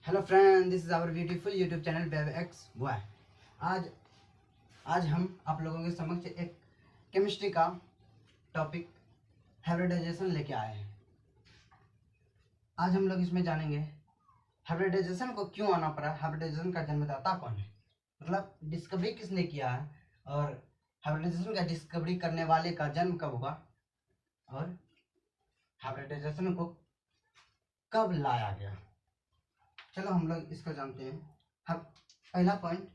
Hello friend, this is our beautiful YouTube channel babe X boy. आज आज हम आप लोगों के समक्ष एक केमिस्ट्री का टॉपिक हाइब्रिडाइजेशन लेके आए हैं। आज हम लोग इसमें जानेंगे हाइब्रिडाइजेशन को क्यों आना पड़ा, हाइब्रिडाइजेशन का जन्मदाता कौन है, मतलब डिस्कवरी किसने किया है, और हाइब्रिडाइजेशन का डिस्कवरी करने वाले का जन्म कब हुआ, और हाइब्रिडाइजेशन को कब लाया गया। चलो हम लोग इसको जानते हैं। हम पहला पॉइंट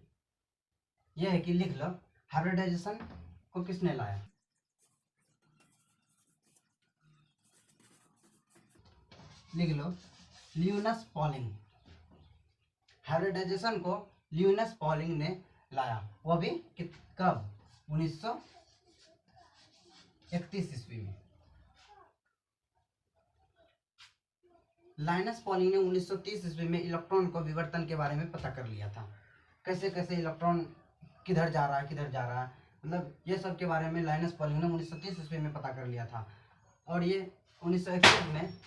यह है कि लिख लो हाइब्रिडाइजेशन को किसने लाया। लिख लो लियूनस पॉलिंग। हाइब्रिडाइजेशन को लियूनस पॉलिंग ने लाया, वो भी कब, 1931 ईस्वी में। लाइनस पॉलिंग ने 1930 ईस्वी में इलेक्ट्रॉन को विवर्तन के बारे में पता कर लिया था। कैसे कैसे इलेक्ट्रॉन किधर जा रहा है, मतलब ये सब के बारे में लाइनस पॉलिंग ने 1930 ईस्वी में पता कर लिया था। और ये 1931 में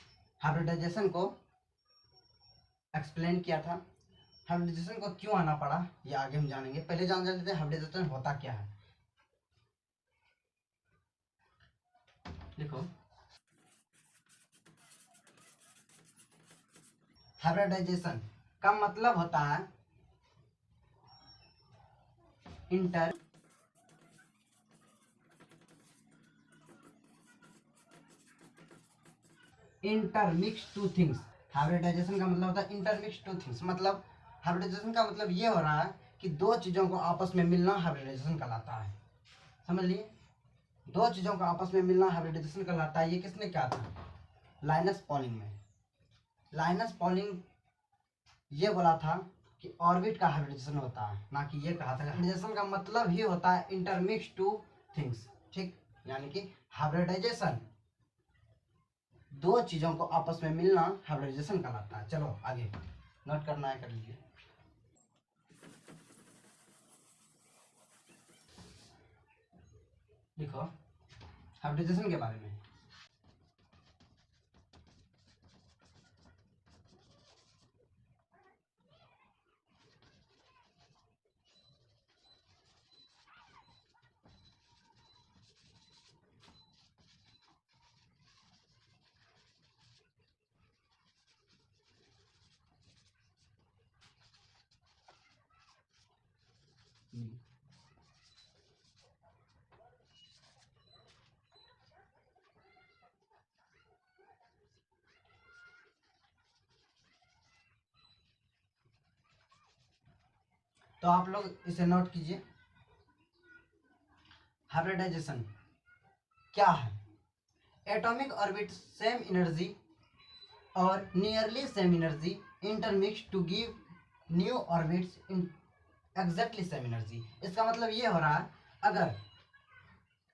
हाइब्रिडाइजेशन को एक्सप्लेन किया था। हाइब्रिडाइजेशन को क्यों आना पड़ा ये आगे हम जानेंगे। पहले जान लेते हैं हाइब्रिडाइजेशन होता क्या है। देखो, हाइब्रिडाइजेशन का मतलब होता है इंटरमिक्स टू थिंग्स। हाइब्रिडाइजेशन का मतलब होता है इंटरमिक्स टू थिंग्स, मतलब हाइब्रिडाइजेशन का मतलब ये हो रहा है कि दो चीजों को आपस में मिलना हाइब्रिडाइजेशन कहलाता है। समझ लिए, दो चीजों का आपस में मिलना हाइब्रिडाइजेशन कहलाता है। ये किसने कहा था? लाइनस पॉलिंग में। लाइनस पॉलिंग ये बोला था कि ऑर्बिट का हाइब्रिडाइजेशन होता है, ना कि ये कहा था। हाइब्रिडाइजेशन का मतलब ही होता है इंटरमिक्स टू थिंग्स, ठीक, यानी कि हाइब्रिडाइजेशन दो चीजों को आपस में मिलना हाइब्रिडाइजेशन कहलाता है। चलो आगे नोट करना है, कर लीजिए। लिखो हाइब्रिडाइजेशन के बारे में। तो आप लोग इसे नोट कीजिए। हाइब्रिडाइजेशन क्या है? एटॉमिक ऑर्बिट सेम एनर्जी और nearly same energy intermix to give new orbits in exactly same energy. इसका मतलब ये हो रहा है, अगर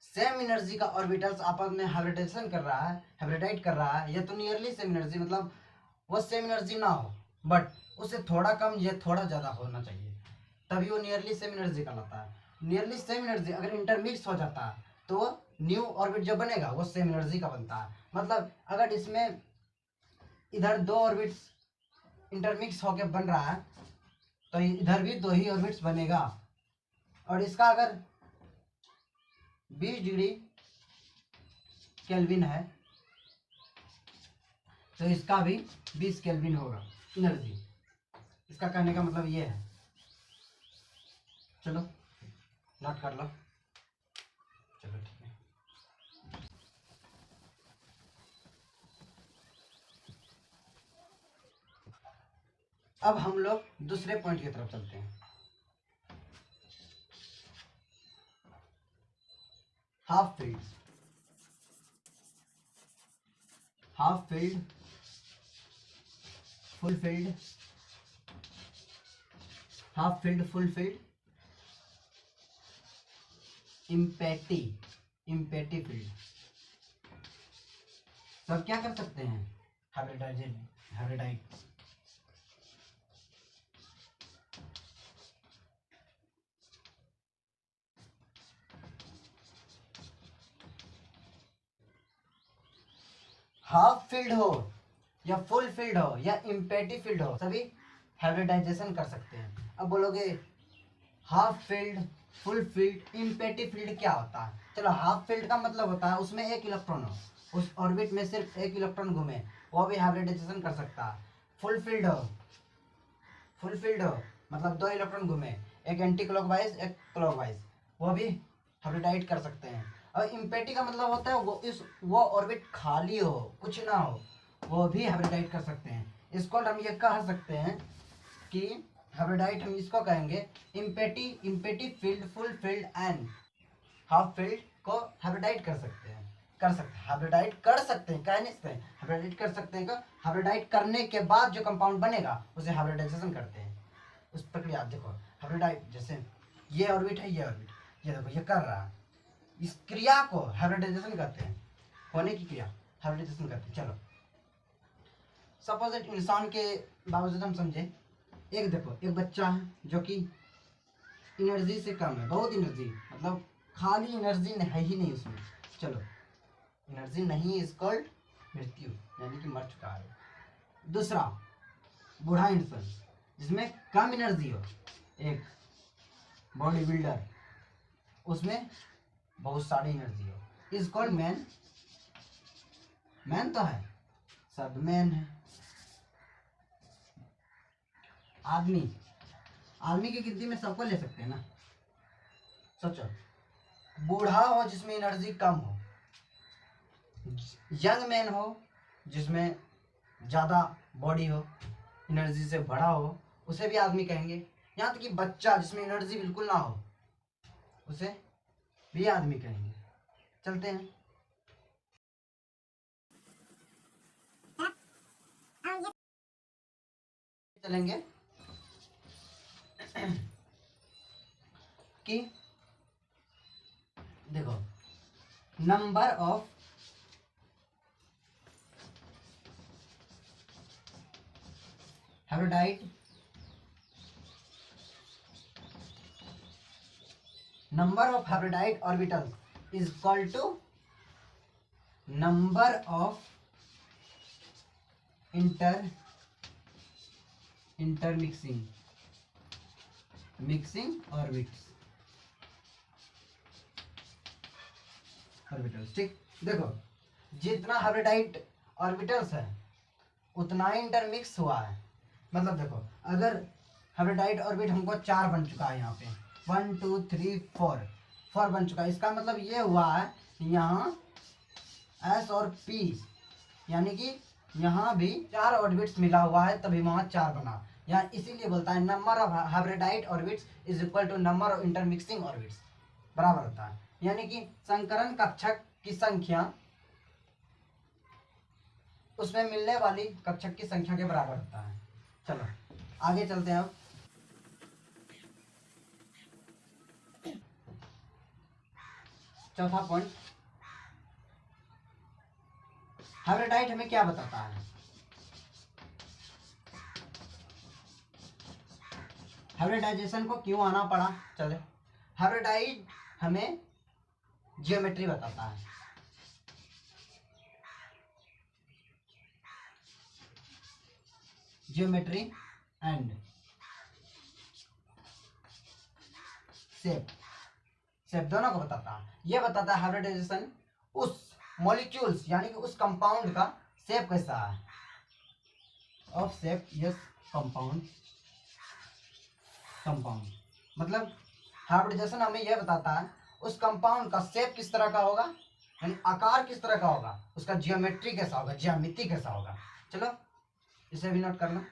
सेम एनर्जी का ऑर्बिटल्स आपस में हाइब्रिडाइजेशन कर रहा है, हाइब्रिडाइट कर रहा है, या तो नियरली सेम एनर्जी, मतलब वो सेम एनर्जी ना हो बट उससे थोड़ा कम या थोड़ा ज़्यादा होना चाहिए, तभी वो नियरली सेम एनर्जी कहलाता है। नियरली सेम एनर्जी अगर इंटरमिक्स हो जाता है तो न्यू ऑर्बिट जो बनेगा वो सेम एनर्जी का बनता है। मतलब अगर इसमें इधर दो ऑर्बिट्स इंटरमिक्स होकर बन रहा है तो इधर भी दो ही ऑर्बिट्स बनेगा, और इसका अगर 20 डिग्री केल्विन है तो इसका भी 20 केल्विन होगा एनर्जी। इसका कहने का मतलब ये है। चलो नोट कर लो। चलो ठीक है। अब हम लोग दूसरे पॉइंट की तरफ चलते हैं। Half field, half field, full field, half field, full field, empty field, सब क्या कर सकते हैं? हाइब्रिडाइट। हाफ फील्ड हो या फुल फील्ड हो या इम्पेटी फील्ड हो, सभी हाइब्रिडाइजेशन कर सकते हैं। अब बोलोगे half field, full field, empty field क्या होता है? चलो, हाफ फील्ड का मतलब होता है उसमें एक इलेक्ट्रॉन हो, उस ऑर्बिट में सिर्फ एक इलेक्ट्रॉन घूमे, वो भी हाइब्रिडाइजेशन कर सकता है। फुल फील्ड हो, फुल फील्ड हो मतलब दो इलेक्ट्रॉन घूमे, एक एंटी क्लॉकवाइज एक क्लॉकवाइज, वो भी हाइब्रिडाइज कर सकते हैं। और इम्पेटी का मतलब होता है वो ऑर्बिट खाली हो, कुछ ना हो, वो भी हाइब्रिडाइज कर सकते हैं। इसको हम ये कह सकते हैं कि हाइब्रिडाइज हम इसको कहेंगे empty field, full field and half field को हाइब्रिडाइज कर सकते हैं। हाइब्रिडाइज कर सकते हैं, कह नहीं सकते, हाइब्रिडाइज कर सकते हैं। हाइब्रिडाइज करने के बाद जो कंपाउंड बनेगा उसे हाइब्रिडाइजेशन करते हैं। उस प्रक्रिया आप देखो, हाइब्रिडाइज जैसे ये ऑर्बिट है, ये ऑर्बिट, ये देखो ये कर रहा है, इस क्रिया को हाइब्रिडाइजेशन कहते हैं, होने की क्रिया हाइब्रिडाइजेशन कहते हैं। चलो, सपोज एक इंसान के बावजूद हम समझे, एक देखो एक बच्चा है जो कि एनर्जी से कम है, बहुत एनर्जी, मतलब खाली एनर्जी है ही नहीं उसमें। चलो, एनर्जी नहीं इज कॉल्ड मृत्यु, यानी कि मर चुका है। दूसरा, बूढ़ा इंसान जिसमें कम एनर्जी हो, एक बॉडी बिल्डर उसमें बहुत सारी एनर्जी हो, इज कॉल्ड मैन। मैन तो है, सब मैन है। आदमी, आदमी की गिनती में सबको ले सकते हैं ना। सोचो, बूढ़ा हो जिसमें एनर्जी कम हो, यंग मैन हो जिसमें ज़्यादा बॉडी हो, एनर्जी से बड़ा हो, उसे भी आदमी कहेंगे। यहाँ तक कि बच्चा जिसमें एनर्जी बिल्कुल ना हो, उसे भी आदमी कहेंगे। चलते हैं, चलेंगे कि देखो, number of hybridised, number of hybridised orbital is equal to number of intermixing orbits, ठीक। देखो, जितना हाइब्रिडाइड ऑर्बिटल्स है उतना ही इंटरमिक्स हुआ है। मतलब देखो, अगर हाइब्रिडाइड ऑर्बिट हमको 4 बन चुका है, यहाँ पे 1 2 3 4 बन चुका है, इसका मतलब ये हुआ है यहाँ एस और पी, यानी कि यहाँ भी 4 ऑर्बिट्स मिला हुआ है, तभी वहाँ 4 बना। यहाँ इसीलिए बोलता है number of hybridised orbits is equal to number of intermixing orbits, बराबर होता है। यानी कि संकरण कक्षक की संख्या उसमें मिलने वाली कक्षक की संख्या के बराबर होता है। चलो आगे चलते हैं। अब चौथा पॉइंट, हाइब्रिडाइड हमें क्या बताता है? हाइब्रिडाइजेशन को क्यों आना पड़ा? चले, हाइब्रिडाइड हमें जियोमेट्री बताता है। जियोमेट्री एंड शेप दोनों को बताता है। यह बताता है हाइब्रिडाइजेशन उस मॉलिक्यूल्स यानी कि उस कंपाउंड का शेप कैसा है, ऑफ शेप, यस, कंपाउंड मतलब हाइब्रिडाइजेशन हमें यह बताता है उस कंपाउंड का शेप किस तरह का होगा, यानी आकार किस तरह का होगा, उसका जियोमेट्री कैसा होगा, ज्यामिति कैसा होगा। चलो इसे भी नोट करना।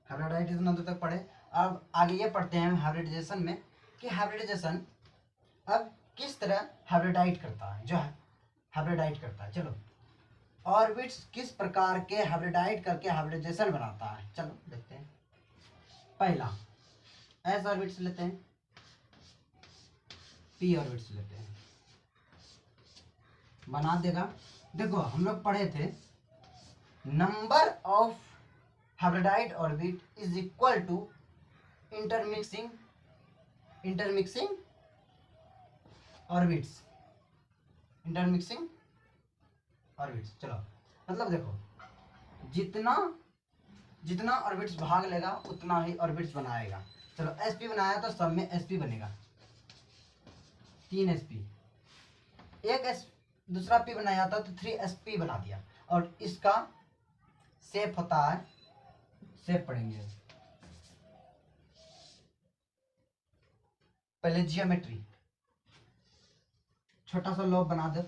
हाइब्रिडाइजेशन अंत तक पढ़े। अब आगे ये पढ़ते हैं हाइब्रिडाइजेशन में कि हाइब्रिडाइजेशन अब किस तरह हाइब्रिडाइड करता है, जो हाइब्रिडाइड करता है। चलो, ऑर्बिट्स किस प्रकार के हाइब्रिडाइड करके हाइब्रिडाइजेशन बनाता है, चलो देखते हैं। पहला, एस ऑर्बिट्स लेते हैं, पी ऑर्बिट्स लेते हैं, बना देगा। देखो हम लोग पढ़े थे number of hybridised orbit is equal to intermixing orbits, चलो मतलब देखो, जितना जितना ऑर्बिट्स भाग लेगा उतना ही ऑर्बिट्स बनाएगा। चलो sp बनाया तो सब में sp बनेगा, 3 sp। एक दूसरा p बनाया था तो 3 sp बना दिया। और इसका शेप होता है, शेप पढ़ेंगे पहले, जियोमेट्री। छोटा सा लोब बना दो,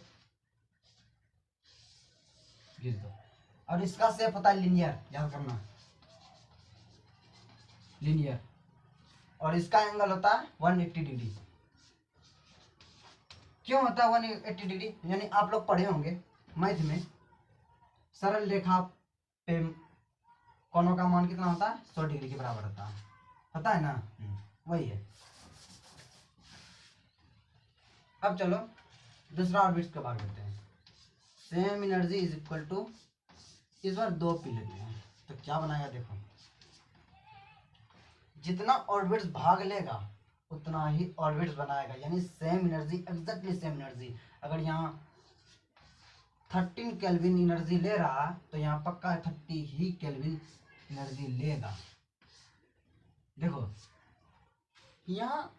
खींच दो, और इसका शेप होता है लीनियर, याद करना, लीनियर। और इसका एंगल होता है 180 डिग्री। क्यों होता है 180 डिग्री? यानी आप लोग पढ़े होंगे मैथ में, सरल रेखा पे कोणों का मान कितना होता है? 100 डिग्री के बराबर होता है ना, वही है। अब चलो दूसरा ऑर्बिट्स का भाग लेते हैं। Same energy is equal to, इस बार 2 पी लेते हैं तो क्या बनाएगा देखो, जितना ऑर्बिट्स भाग लेगा उतना ही ऑर्बिट्स बनाएगा, यानी same energy, exactly same energy. अगर यहाँ 13 केल्विन एनर्जी ले रहा है तो यहाँ पक्का 30 ही केल्विन एनर्जी लेगा। देखो यहाँ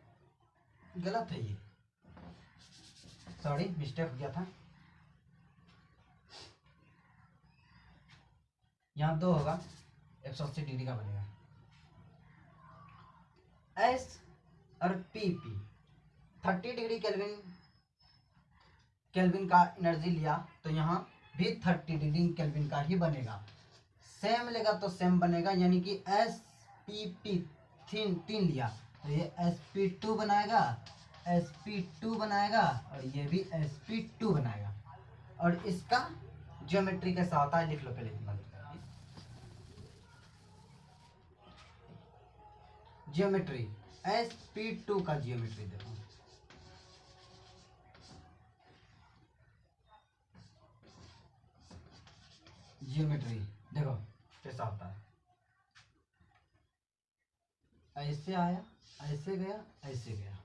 गलत है, ये सॉरी मिस्टेक हो गया था, यहाँ 2 होगा, 180 डिग्री का बनेगा। एस और पी 30 डिग्री केल्विन का एनर्जी लिया तो यहाँ भी 30 डिग्री केल्विन का ही बनेगा। सेम लेगा तो सेम बनेगा, यानी कि एस पी 3 लिया तो ये sp2 बनाएगा, sp2 बनाएगा, और ये भी sp2 बनाएगा। और इसका ज्योमेट्री कैसा होता है लिख लो पहले, ज्योमेट्री, sp2 का ज्योमेट्री देखो, ज्योमेट्री देखो कैसा होता है। ऐसे आया, ऐसे गया, ऐसे गया,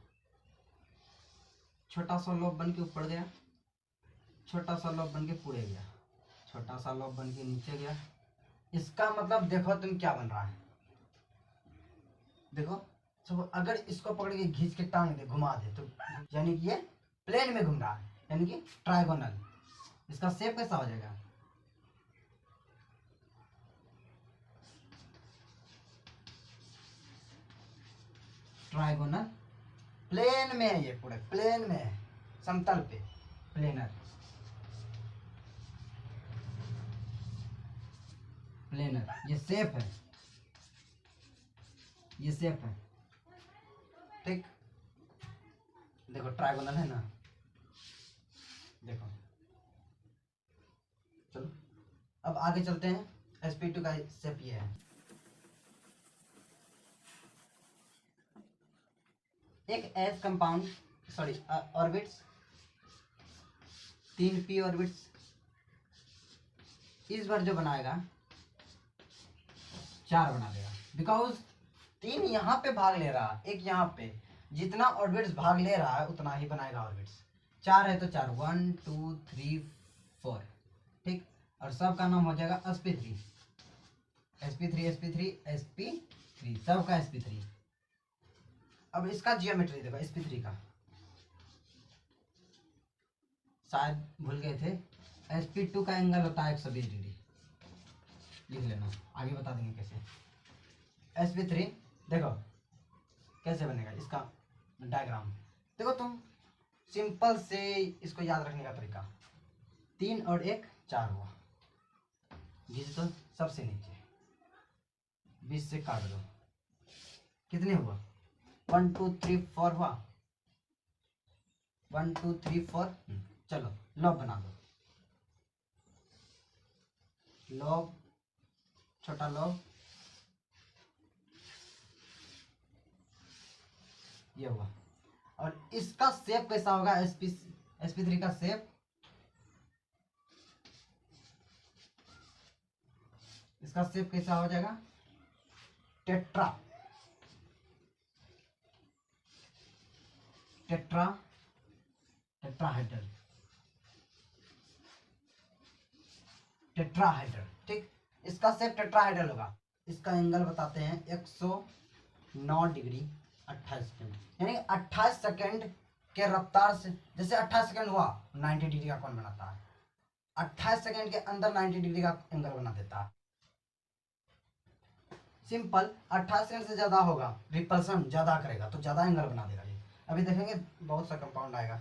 छोटा सा लोब बन के ऊपर गया, छोटा सा लोब बन के पूरे गया, छोटा सा लोब बन के नीचे गया। इसका मतलब देखो तुम क्या बन रहा है, देखो सब अगर इसको पकड़ के घींच के टांग दे, घुमा दे तो यानी कि ये प्लेन में घूम रहा है, यानी कि ट्राइगोनल। इसका शेप कैसा हो जाएगा, ट्राइगोनल, प्लेन में है, ये पूरे प्लेन में है, समतल पे, प्लेनर, प्लेनर। ये शेप है, ये शेप है, ठीक। देखो ट्राइगोनल है ना, देखो। चलो अब आगे चलते हैं, sp2 का शेप ये है। एक S compound, sorry orbits, 3 p orbits, इस बार जो बनाएगा 4 बना देगा, बिकॉज 3 यहाँ पे भाग ले रहा है, एक यहाँ पे, जितना ऑर्बिट्स भाग ले रहा है उतना ही बनाएगा ऑर्बिट्स। 4 है तो 4, 1 2 3 4, ठीक। और सब का नाम हो जाएगा sp3, sp3 sp3 sp3, सब का sp3। अब इसका जियोमेट्री देखो, sp3 का शायद भूल गए थे, sp2 का एंगल होता है 120 डिग्री, लिख लेना, आगे बता देंगे कैसे। sp3 देखो कैसे बनेगा, इसका डायग्राम देखो तुम, सिंपल से इसको याद रखने का तरीका, 3 और 1 4 हुआ, घींच दो सबसे नीचे, 20 से काट दो, कितने हुआ, 1 2 3 4 हुआ, 1 2 3 4। चलो लॉब बना दो, लॉब, छोटा लॉब, ये हुआ। और इसका शेप कैसा होगा, sp3 का शेप, इसका शेप कैसा हो जाएगा, टेट्रा, टेट्रा, टेट्राहेड्रल, टेट्राहेड्रल, ठीक। इसका शेप टेट्राहेड्रल होगा। इसका एंगल बताते हैं 109 डिग्री 28 सेकंड, यानी 28 सेकंड के रफ्तार से, जैसे 28 सेकंड हुआ 90 डिग्री का कौन बनाता है, 28 सेकंड के अंदर 90 डिग्री का एंगल बना देता है। सिंपल, 28 सेकंड से ज्यादा होगा, रिपल्सन ज्यादा करेगा तो ज्यादा एंगल बना देगा ये। अभी देखेंगे बहुत सा कंपाउंड आएगा।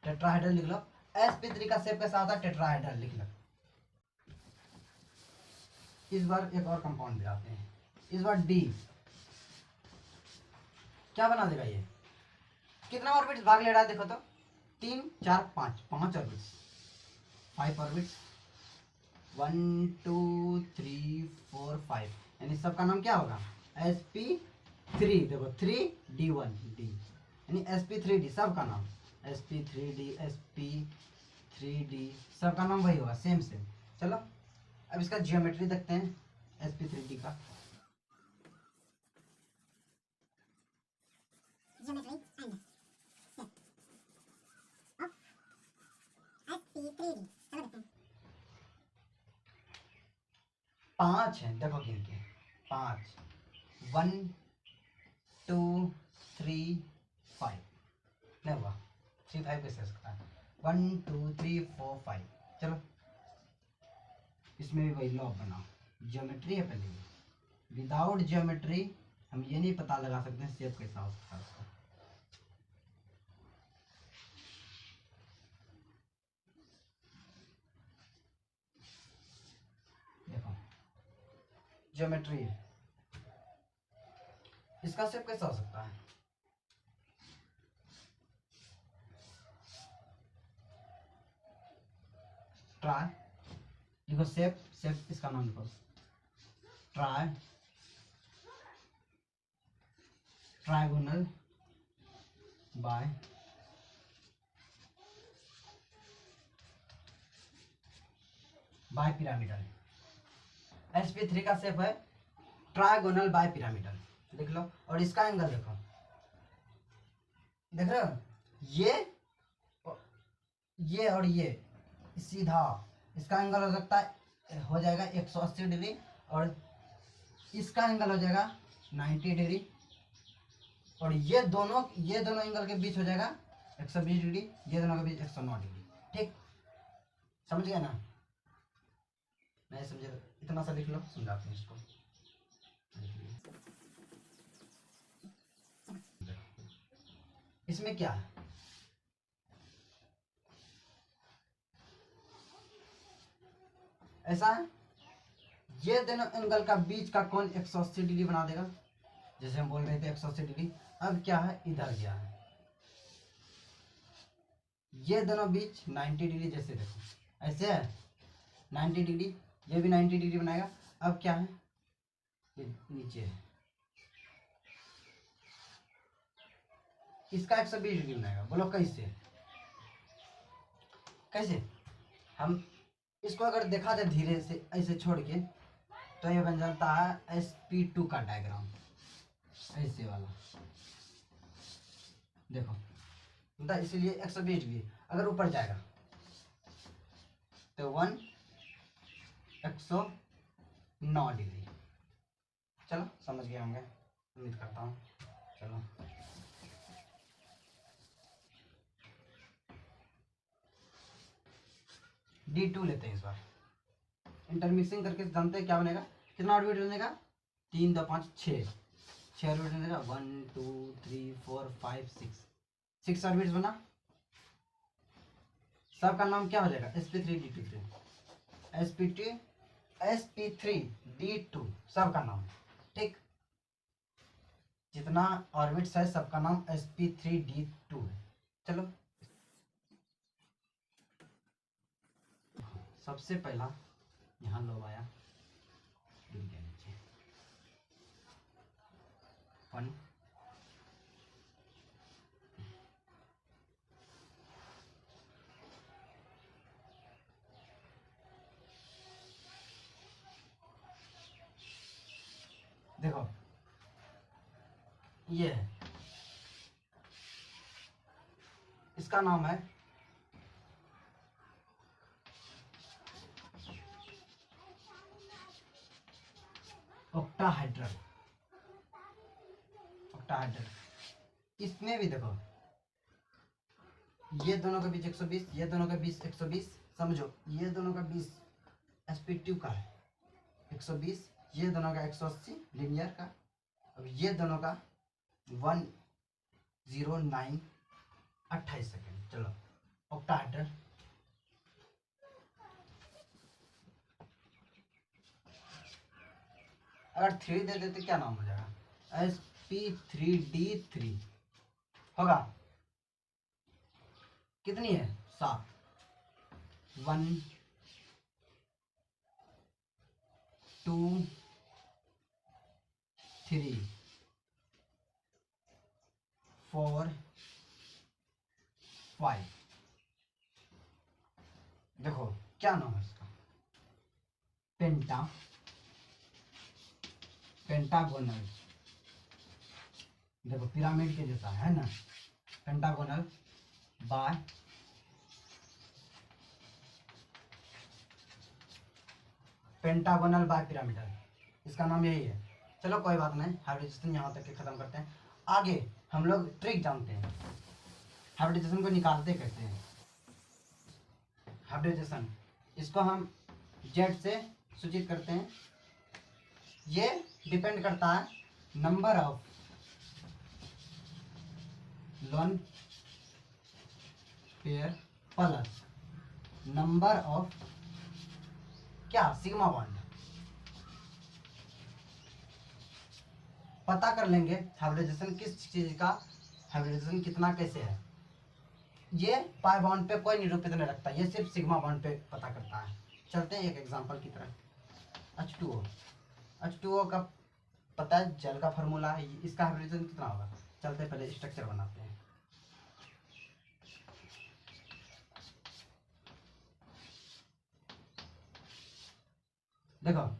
टेट्राहेड्रल लिख लो, sp3 का शेप कैसा होता है, टेट्राहेड्रल लिख लो। इस बार एक और कंपाउंड भी आते हैं, इस बार डी क्या बना देगा ये, कितना ऑर्बिट्स भाग ले रहा है देखो तो, 3 4 5 5 ऑर्बिट्स, 5 ऑर्बिट्स, 1 2 3 4 5, यानी सबका नाम क्या होगा, sp3। देखो 3d1 डी, यानी sp3d सबका नाम, sp3d sp3d सबका नाम वही होगा, सेम सेम। चलो अब इसका जियोमेट्री देखते हैं sp3d का। geometry and shape of sp3d, चलो देखते हैं। 5 है, देखो गिन के 5, 1 2 3 5, नहीं हुआ 3 5 कैसे हो सकता है, 1 2 3 4 5। चलो इसमें भी वही लॉ बनाओ, ज्योमेट्री है पहले, विदाउट ज्योमेट्री हम ये नहीं पता लगा सकते शेप कैसा हो सकता है उसका। देखो ज्योमेट्री, इसका शेप कैसा हो सकता है, ट्राई लिखो, शेप शेप इसका नाम लिखो, try trigonal bye pyramidal. sp3 का शेप है ट्राइगोनल बाय पिरामिडल, लिख लो। और इसका एंगल देखो, देख रहे हो, ये और ये सीधा, इसका एंगल हो सकता है, हो जाएगा 180 डिग्री, और इसका एंगल हो जाएगा 90 डिग्री, और ये दोनों एंगल के बीच हो जाएगा 120 डिग्री, ये दोनों के बीच 109 डिग्री। ठीक, समझ गया ना, नहीं समझे तो इतना सा लिख लो, समझाते हैं इसको। इसमें क्या है, ऐसा है, ये दोनों एंगल का बीच का कोण 180 डिग्री बना देगा, जैसे हम बोल रहे थे 180 डिग्री। अब क्या है, इधर क्या है, ये दोनों बीच 90 डिग्री, जैसे देखो ऐसे है 90 डिग्री, ये भी 90 डिग्री बनाएगा। अब क्या है, ये नीचे है, इसका 120 डिग्री बनाएगा। बोलो कैसे, कैसे हम इसको अगर देखा जाए धीरे से ऐसे छोड़ के, तो ये बन जाता है sp2 का डायग्राम, ऐसे वाला देखो, मतलब इसीलिए 120 डिग्री अगर ऊपर जाएगा तो 109 डिग्री। चलो समझ गए होंगे, उम्मीद करता हूँ। चलो D2 लेते हैं इस बार, इंटरमिक्सिंग करके जानते हैं क्या बनेगा, कितना ऑर्बिट बनेगा, 3 2 5 6 ऑर्बिट बनेगा, 1 2 3 4 5 6 ऑर्बिट बना। सबका नाम क्या हो जाएगा, sp3d2 सबका नाम। ठीक, जितना ऑर्बिट्स है सबका नाम sp3d2 है। चलो सबसे पहला यहाँ लो आया, गिर गया नीचे, 1 देखो ये है, इसका नाम है ऑक्टाहेड्रल। ऑक्टाहेड्रल इसमें भी देखो ये दोनों के बीच 120, ये दोनों के बीच 120, समझो ये दोनों का 20 sp2 का है 120, ये दोनों का 180 लीनियर का, अब ये दोनों का 109 28 सेकेंड। चलो ऑक्टाहेड्रल अगर 3 दे देते क्या नाम हो जाएगा, sp3d3 होगा। कितनी है 7, 1 2 3 4 5। देखो क्या नाम है इसका, पेंटागोनल। देखो पिरामिड के जैसा है ना, पेंटागोनल बाय पिरामिडल, इसका नाम यही है। चलो कोई बात नहीं, हाइब्रिडाइजेशन यहाँ तक के खत्म करते हैं। आगे हम लोग ट्रिक जानते हैं, हाइब्रिडाइजेशन को निकालते कैसे हैं। हाइब्रिडाइजेशन इसको हम जेड से सूचित करते हैं। ये डिपेंड करता है number of lone pair plus number of क्या सिग्मा बॉन्ड। पता कर लेंगे हाइब्रिडाइजेशन किस चीज का, हाइब्रिडाइजेशन कितना कैसे है। ये पाई बॉन्ड पे कोई निरूपित नहीं रखता, ये सिर्फ सिग्मा बॉन्ड पे पता करता है। चलते हैं एक एग्जांपल की तरह। H2O का पता है, जल का फार्मूला है, इसका हाइब्रिडाइजेशन कितना होगा। चलते हैं पहले स्ट्रक्चर बनाते हैं। देखो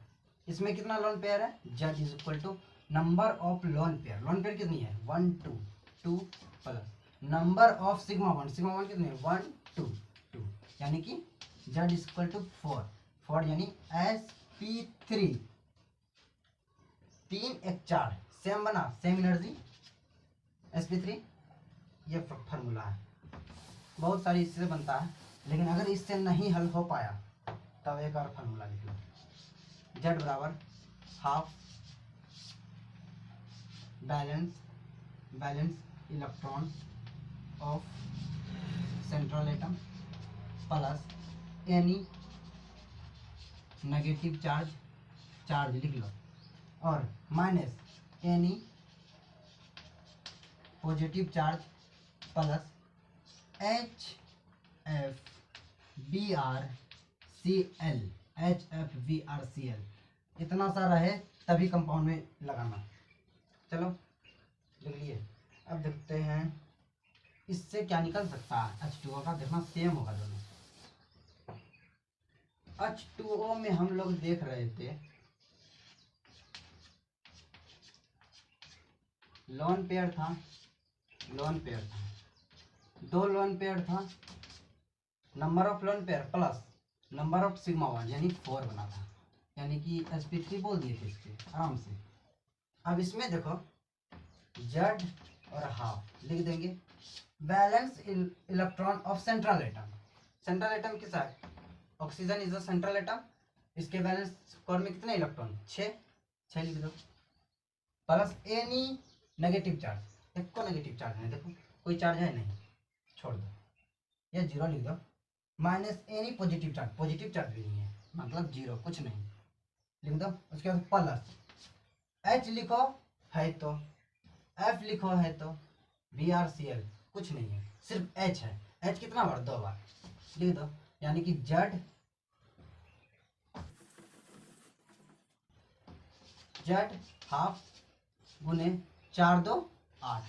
इसमें कितना लोन पेयर है, Z is equal to number of lone pair. Lone pair कितनी है 1 2 2 plus number of sigma bond कितनी है 1 2 2, यानी कि Z इज इक्वल टू 4 यानी sp3 3 1 4 सेम बना, सेम एनर्जी sp3। ये फार्मूला है, बहुत सारी इससे बनता है, लेकिन अगर इससे नहीं हल हो पाया तब एक और फार्मूला लिख लो, Z बराबर half balance electron of central atom plus any negative charge लिख लो, और minus any positive charge plus HFBrCl इतना सा रहे तभी कंपाउंड में लगाना। चलो लिख लिए। अब देखते हैं इससे क्या निकल सकता है। H2O का देखना सेम होगा दोनों। H2O में हम लोग देख रहे थे लोन पेयर था, दो लोन पेयर था, number of lone pair plus number of sigma bond यानी 4 बना था, यानी कि sp3 बोल दिए थे इसके आराम से। अब इसमें देखो Z और हाफ लिख देंगे। Balance electron of central atom किस है, oxygen is the central atom, इसके बैलेंस कोर में कितने इलेक्ट्रॉन 6 लिख दो, प्लस एनी नेगेटिव चार्ज, एक को नेगेटिव चार्ज नहीं, देखो कोई चार्ज है नहीं, छोड़ दो, ये 0 लिख दो, माइनस एनी पॉजिटिव चार्ज भी नहीं है, मतलब 0 कुछ नहीं लिख दो। उसके बाद प्लस H लिखो है तो, F लिखो है तो, BrCl कुछ नहीं है, सिर्फ H है। H कितना बार 2 बार लिख दो, यानी कि Z हाफ गुने 4 2 8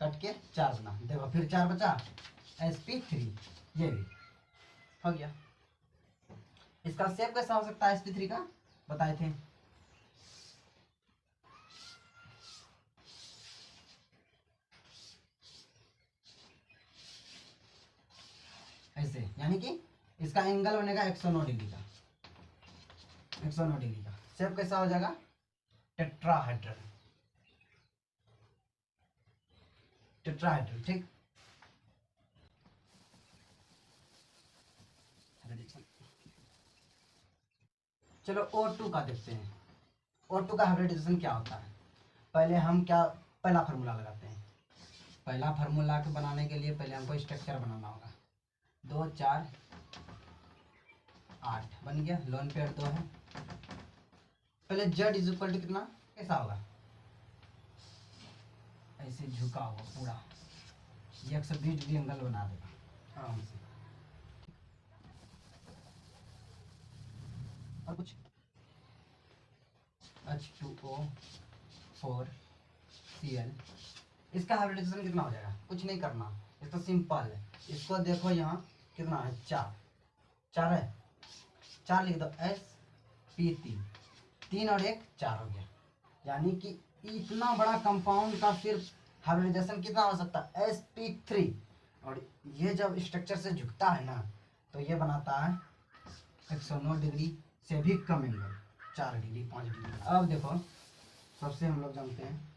कट के 4 बना, देखो फिर 4 बचा sp3, ये भी हो गया। इसका शेप कैसा हो सकता है sp3 का, बताए थे ऐसे, यानी कि इसका एंगल बनेगा 109 डिग्री का, 109 डिग्री का। शेप कैसा हो जाएगा, टेट्राहेड्रल, टेट्राहेड्रल, ठीक। चलो O2 का देखते हैं। O2 का हाइब्रिडाइजेशन क्या होता है। पहले हम क्या पहला फार्मूला लगाते हैं। पहला फार्मूला के बनाने के लिए पहले हमको स्ट्रक्चर बनाना होगा। 2 4 8 बन गया, लोन पेयर 2 है। पहले Z इज इक्वल टू कितना, कैसा होगा, ऐसे झुका हुआ पूरा, ये 120 डिग्री एंगल बना देगा आराम से। और कुछ H2O4 Cl, इसका हाइब्रिडाइजेशन कितना हो जाएगा, कुछ नहीं करना, ये तो सिंपल है। इसको देखो यहाँ कितना है, 4 है, 4 लिख दो, sp3, 3 और 1 4 हो गया। यानी कि इतना बड़ा कंपाउंड का सिर्फ हाइब्रिडाइजेशन कितना हो सकता है, sp3। और ये जब स्ट्रक्चर से झुकता है ना तो ये बनाता है 109 डिग्री से भी कम एंगल, 4 डिग्री 5 डिग्री। अब देखो सबसे हम लोग जानते हैं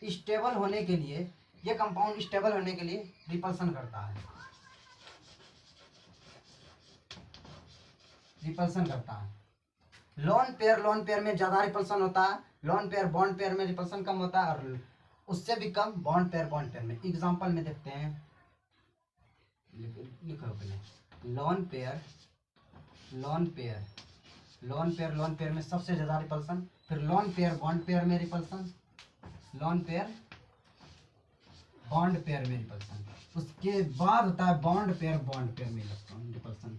स्टेबल होने के लिए, ये कंपाउंड स्टेबल होने के लिए रिपल्सन करता है, रिपल्सन करता है। लोन पेयर में ज्यादा रिपल्सन होता है, लोन पेयर बॉन्ड पेयर में रिपल्सन कम होता है, और उससे भी कम बॉन्ड पेयर में। एग्जांपल में देखते हैं, लिखो पहले, लोन पेयर में सबसे ज्यादा रिपल्सन, फिर लोन पेयर बॉन्ड पेयर में repulsion, lone pair bond pair में रिपल्सन, उसके बाद होता है बॉन्ड पेयर में रिपल्सन,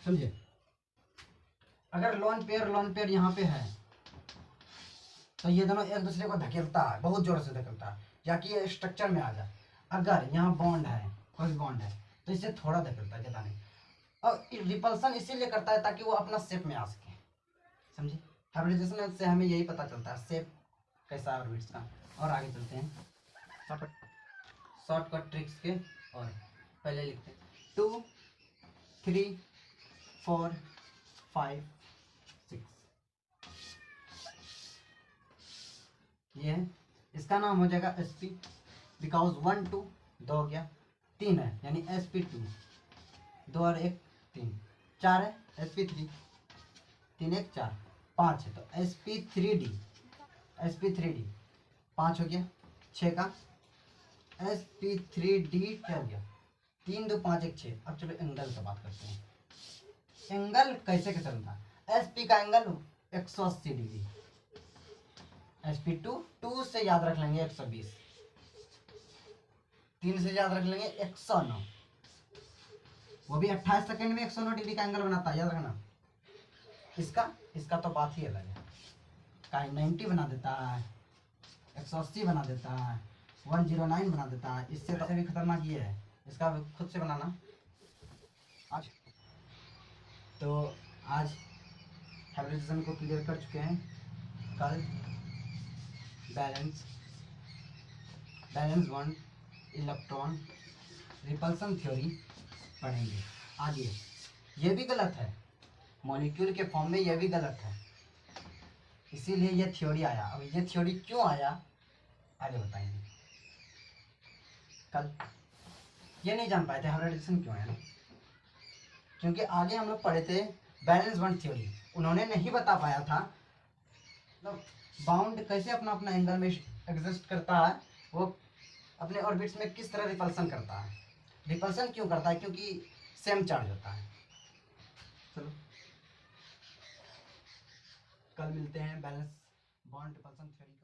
समझे। अगर लोन पेयर यहाँ पे है तो ये दोनों एक दूसरे को धकेलता है, बहुत जोर से धकेलता है, जाकि ये स्ट्रक्चर में आ जाए। अगर यहाँ बॉन्ड है, कोई बॉन्ड है, तो इसे थोड़ा धकेलता है, ज्यादा नहीं। और रिपल्सन इसीलिए करता है ताकि वो अपना शेप में आ सके, समझे। हाइब्रिडाइजेशन से हमें यही पता चलता है शेप कैसा है ऑर्बिट्स का। और आगे चलते हैं शॉर्टकट ट्रिक्स के, और पहले लिखते हैं 2 3 4 5 6, ये है, इसका नाम हो जाएगा sp, बिकॉज 1 2 2 हो गया, 3 है यानी sp2, 2 और 1 3, 4 है sp3, 3 1 4, 5 है तो sp3d, 5 हो गया, 6 का sp3d क्या हो गया, 3 2 5 1 6। अब चलो एंगल की बात करते हैं। एंगल कैसे चलता है, sp का एंगल 180 डिग्री, sp2 2 से याद रख लेंगे 120, 3 से याद रख लेंगे 109, वो भी 28 सेकंड में 109 डिग्री का एंगल बनाता है, याद रखना। इसका तो बात ही अलग है, कहीं 90 बना देता है, 180 बना देता है, 109 बना देता है, इससे तो भी खतरनाक ये है, इसका खुद से बनाना। आज हाइब्रिडाइजेशन को क्लियर कर चुके हैं। कल valence bond, electron, repulsion theory पढ़ेंगे आगे। ये भी गलत है, मॉलिक्यूल के फॉर्म में ये भी गलत है, इसीलिए ये थ्योरी आया। अब ये थ्योरी क्यों आया आगे बताएंगे। कल ये नहीं जान पाए थे हाइब्रिडाइजेशन क्यों आया, क्योंकि आगे हम लोग पढ़े थे बैलेंस बॉन्ड थ्योरी, उन्होंने नहीं बता पाया था मतलब बाउंड कैसे अपना अपना एंगल में एग्जिस्ट करता है, वो अपने ऑर्बिट्स में किस तरह रिपल्सन करता है। रिपल्सन क्यों करता है, क्योंकि सेम चार्ज होता है। चलो कल मिलते हैं बैलेंस बॉन्ड रिपल्सन थ्योरी।